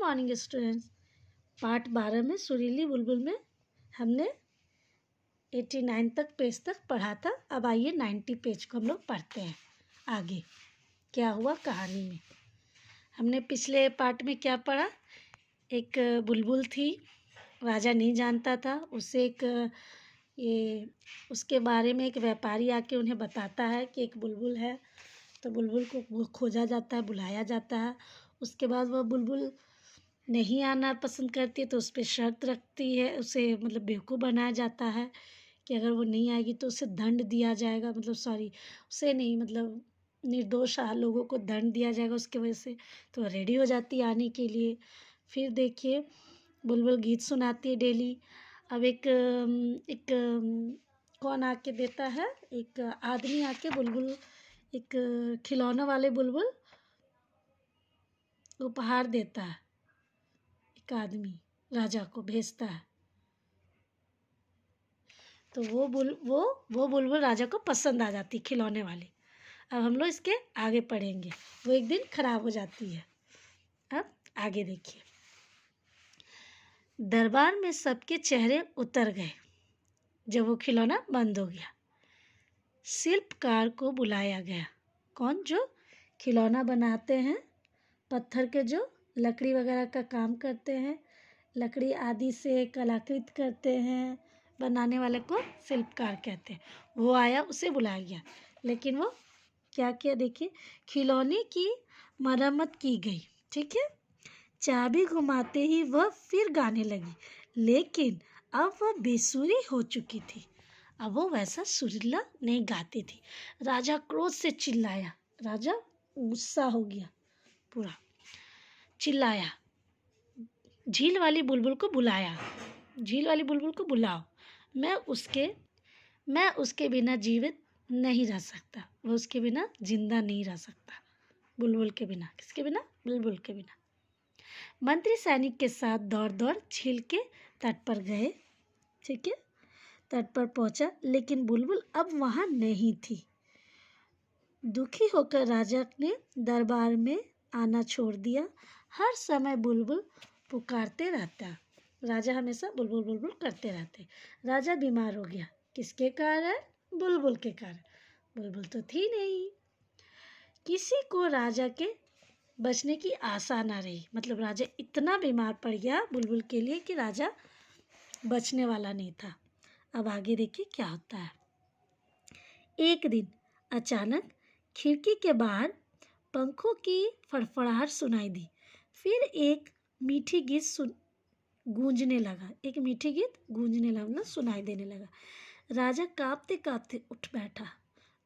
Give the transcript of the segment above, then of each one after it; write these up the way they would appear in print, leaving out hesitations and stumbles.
Morning students. Part 12 में सुरीली बुलबुल में हमने 89 तक पेज तक पढ़ा था। अब आइए 90 पेज को हम लोग पढ़ते हैं। आगे क्या हुआ कहानी में। हमने पिछले पार्ट में क्या पढ़ा। एक बुलबुल थी, राजा नहीं जानता था। उससे उसके बारे में एक व्यापारी आके उन्हें बताता है कि एक बुलबुल है। तो बुलबुल को वो खोजा जाता है, बुलाया जाता है। उसके बाद वह बुलबुल नहीं आना पसंद करती है तो उस पर शर्त रखती है, उसे मतलब बेवकूफ़ बनाया जाता है कि अगर वो नहीं आएगी तो उसे दंड दिया जाएगा। उसे नहीं, मतलब निर्दोष लोगों को दंड दिया जाएगा उसके वजह से। तो रेडी हो जाती है आने के लिए। फिर देखिए बुलबुल गीत सुनाती है डेली। अब एक कौन आके देता है, एक आदमी आके बुलबुल, एक खिलौना वाले बुलबुल उपहार देता है। एक आदमी राजा को भेजता है तो वो बुलबुल राजा को पसंद आ जाती, खिलौने वाली। अब हम लोग इसके आगे पढ़ेंगे। वो एक दिन खराब हो जाती है। अब आगे देखिए। दरबार में सबके चेहरे उतर गए जब वो खिलौना बंद हो गया। शिल्पकार को बुलाया गया। कौन? जो खिलौना बनाते हैं, पत्थर के जो लकड़ी वगैरह का काम करते हैं, लकड़ी आदि से कलाकृत करते हैं, बनाने वाले को शिल्पकार कहते हैं। वो आया, उसे बुलाया गया। लेकिन वो क्या किया देखिए, खिलौने की मरम्मत की गई। ठीक है, चाबी घुमाते ही वह फिर गाने लगी, लेकिन अब वह बेसुरी हो चुकी थी। अब वो वैसा सुरीला नहीं गाती थी। राजा क्रोध से चिल्लाया। राजा गुस्सा हो गया, पूरा चिल्लाया। झील वाली बुलबुल को बुलाया। झील वाली बुलबुल को बुलाओ। मैं उसके बिना जीवित नहीं रह सकता। वो उसके बिना जिंदा नहीं रह सकता। बुलबुल के बिना। किसके बिना? बुलबुल के बिना। मंत्री सैनिक के साथ दौड़ झील के तट पर गए। ठीक है, तट पर पहुंचा, लेकिन बुलबुल अब वहां नहीं थी। दुखी होकर राजा ने दरबार में आना छोड़ दिया। हर समय बुलबुल पुकारते रहता। राजा हमेशा बुलबुल बुलबुल करते रहते। राजा बीमार हो गया। किसके कारण? बुलबुल के कारण। बुलबुल तो थी नहीं। किसी को राजा के बचने की आशा ना रही। मतलब राजा इतना बीमार पड़ गया बुलबुल के लिए कि राजा बचने वाला नहीं था। अब आगे देखिए क्या होता है। एक दिन अचानक खिड़की के बाहर पंखों की फड़फड़ाहट सुनाई दी। फिर एक मीठी गीत गूंजने लगा। मतलब सुनाई देने लगा। राजा कांपते कांपते उठ बैठा।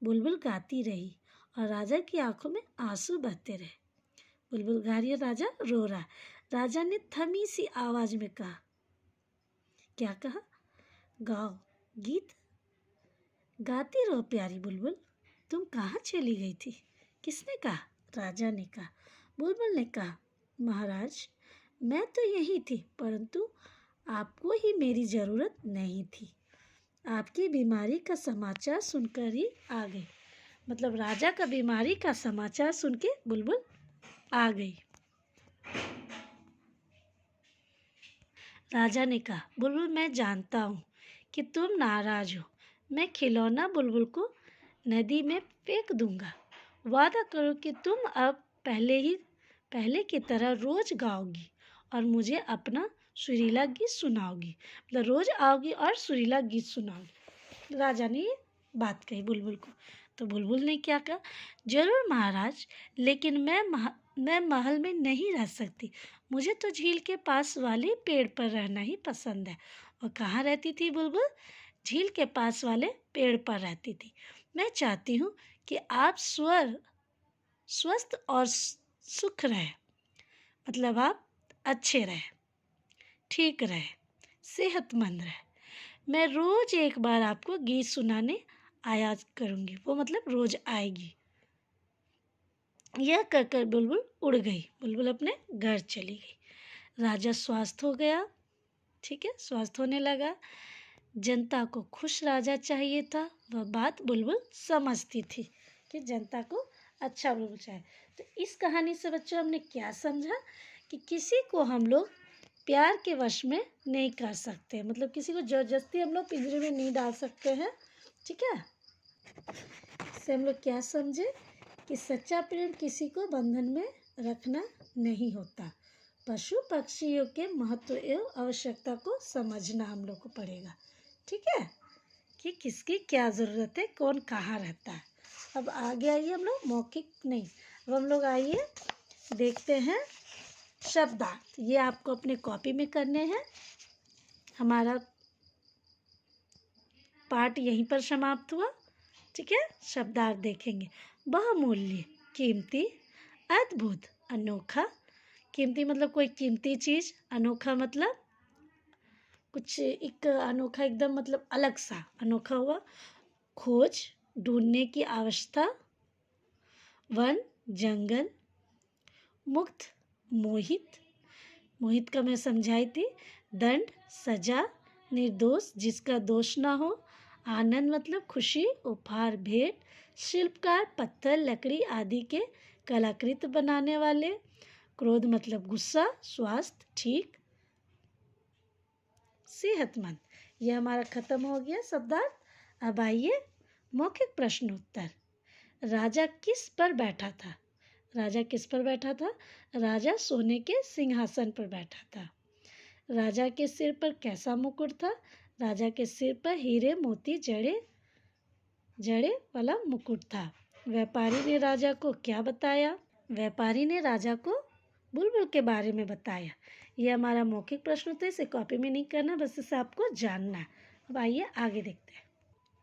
बुलबुल गाती रही और राजा की आंखों में आंसू बहते रहे। बुलबुल गा रही है, राजा रो रहा है। राजा ने थमी सी आवाज में कहा। क्या कहा? गाओ, गीत गाती रहो प्यारी बुलबुल। तुम कहाँ चली गई थी? किसने कहा? राजा ने कहा। बुलबुल ने कहा, महाराज मैं तो यही थी, परंतु आपको ही मेरी जरूरत नहीं थी। आपकी बीमारी का समाचार सुनकर ही आ गई। मतलब राजा का बीमारी का समाचार सुन के बुलबुल आ गई। राजा ने कहा, बुलबुल मैं जानता हूँ कि तुम नाराज हो। मैं खिलौना बुलबुल को नदी में फेंक दूंगा। वादा करो कि तुम अब पहले की तरह रोज गाओगी और मुझे अपना सुरीला गीत सुनाओगी। मतलब रोज आओगी और सुरीला गीत सुनाओगी। राजा ने ये बात कही बुलबुल को। तो बुलबुल ने क्या कहा? जरूर महाराज, लेकिन मैं महल में नहीं रह सकती। मुझे तो झील के पास वाले पेड़ पर रहना ही पसंद है। और कहाँ रहती थी बुलबुल? झील के पास वाले पेड़ पर रहती थी। मैं चाहती हूँ कि आप स्वस्थ और सुख रहे। मतलब आप अच्छे रहे, ठीक रहे, सेहतमंद रहे। मैं रोज एक बार आपको गीत सुनाने आया करूँगी। वो मतलब रोज आएगी। यह कहकर बुलबुल उड़ गई। बुलबुल अपने घर चली गई। राजा स्वस्थ हो गया। ठीक है, स्वस्थ होने लगा। जनता को खुश राजा चाहिए था। वह बात बुलबुल समझती थी कि जनता को अच्छा बुलबुल चाहिए। तो इस कहानी से बच्चों हमने क्या समझा? कि कि किसी को हम लोग प्यार के वश में नहीं कर सकते, मतलब किसी को जबरदस्ती हम लोग पिंजरे में नहीं डाल सकते हैं। ठीक है, इससे हम लोग क्या समझे कि सच्चा प्रेम किसी को बंधन में रखना नहीं होता। पशु पक्षियों के महत्व एवं आवश्यकता को समझना हम लोग को पड़ेगा। ठीक है, कि किसकी क्या ज़रूरत है, कौन कहाँ रहता है। अब आगे आइए हम लोग मौखिक नहीं, अब हम लोग आइए देखते हैं शब्दार्थ। ये आपको अपने कॉपी में करने हैं। हमारा पाठ यहीं पर समाप्त हुआ। ठीक है, शब्दार्थ देखेंगे। बहुमूल्य, कीमती, अद्भुत, अनोखा। कीमती मतलब कोई कीमती चीज़, अनोखा मतलब कुछ एक अनोखा एकदम मतलब अलग सा अनोखा हुआ। खोज, ढूंढने की आवश्यकता। वन, जंगल। मुक्त, मोहित, मोहित का मैं समझाई थी। दंड, सजा, निर्दोष, जिसका दोष ना हो। आनंद मतलब खुशी, उपहार, भेंट। शिल्पकार, पत्थर, लकड़ी आदि के कलाकृति बनाने वाले। क्रोध मतलब गुस्सा, स्वास्थ्य, ठीक, सेहतमंद। ये हमारा खत्म हो गया शब्दार्थ। अब आइए मौखिक प्रश्न उत्तर। राजा किस पर बैठा था? राजा किस पर बैठा था? राजा सोने के सिंहासन पर बैठा था। राजा के सिर पर कैसा मुकुट था? राजा के सिर पर हीरे मोती जड़े जड़े वाला मुकुट था। व्यापारी ने राजा को क्या बताया? व्यापारी ने राजा को बुलबुल के बारे में बताया। ये हमारा मौखिक प्रश्न था, इसे कॉपी में नहीं करना, बस इसे आपको जानना है। अब आइए आगे देखते हैं।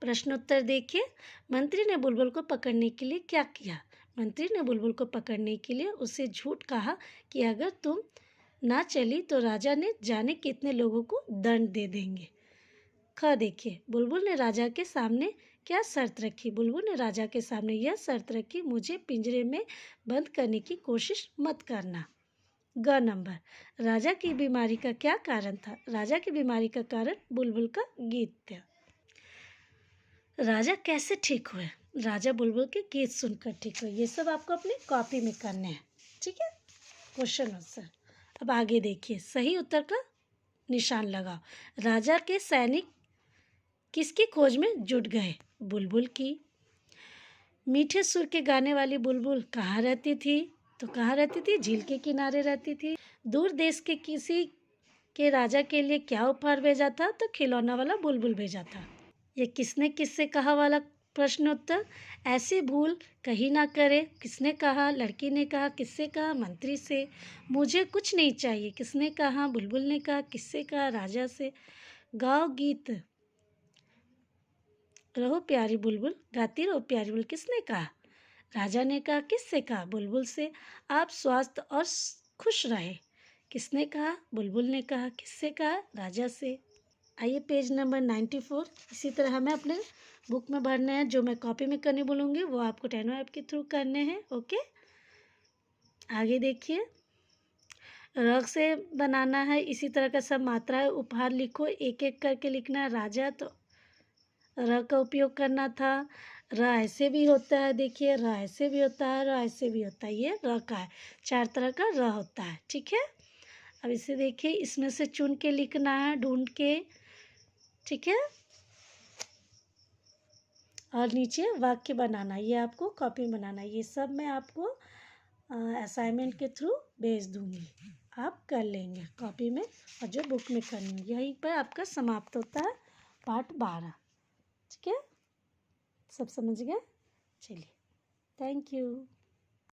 प्रश्नोत्तर देखिए। मंत्री ने बुलबुल को पकड़ने के लिए क्या किया? मंत्री ने बुलबुल को पकड़ने के लिए उसे झूठ कहा कि अगर तुम ना चली तो राजा ने जाने कितने लोगों को दंड दे देंगे। ख देखिए, बुलबुल ने राजा के सामने क्या शर्त रखी? बुलबुल ने राजा के सामने यह शर्त रखी, मुझे पिंजरे में बंद करने की कोशिश मत करना। ग नंबर, राजा की बीमारी का क्या कारण था? राजा की बीमारी का कारण बुलबुल का गीत था। राजा कैसे ठीक हुए? राजा बुलबुल के गीत सुनकर ठीक हुए। ये सब आपको अपनी कॉपी में करने हैं। ठीक है, क्वेश्चन आंसर। अब आगे देखिए, सही उत्तर का निशान लगाओ। राजा के सैनिक किसकी खोज में जुट गए? बुलबुल की। मीठे सुर के गाने वाली बुलबुल कहाँ रहती थी? तो कहाँ रहती थी? झील के किनारे रहती थी। दूर देश के किसी के राजा के लिए क्या उपहार भेजा था? तो खिलौना वाला बुलबुल भेजा था। ये किसने किससे कहा वाला प्रश्न उत्तर। ऐसी भूल कहीं ना करे, किसने कहा? लड़की ने कहा। किससे कहा? मंत्री से। मुझे कुछ नहीं चाहिए, किसने कहा? बुलबुल ने कहा। किससे कहा? राजा से। गाओ गीत रहो प्यारी बुलबुल, गाती रहो प्यारी बुलबुल, किसने कहा? राजा ने कहा। किससे कहा? बुलबुल से। आप स्वस्थ और खुश रहे, किसने कहा? बुलबुल ने कहा। किससे कहा? राजा से। आइए पेज नंबर 94। इसी तरह हमें अपने बुक में भरने हैं। जो मैं कॉपी में करने बोलूँगी वो आपको टेनो ऐप के थ्रू करने हैं। ओके, आगे देखिए। रग से बनाना है, इसी तरह का सब मात्रा है। उपहार लिखो, एक एक करके लिखना है। राजा तो र का उपयोग करना था। र ऐसे भी होता है, देखिए र ऐसे भी होता है, र ऐसे भी होता है। ये र का है, 4 तरह का र होता है। ठीक है, अब इसे देखिए, इसमें से चुन के लिखना है, ढूंढ के। ठीक है, और नीचे वाक्य बनाना, ये आपको कॉपी में बनाना। ये सब मैं आपको असाइनमेंट के थ्रू भेज दूंगी, आप कर लेंगे कॉपी में। और जो बुक में करनी है, यहीं पर आपका समाप्त होता है पाठ 12। ठीक है, सब समझ गए? चलिए, थैंक यू।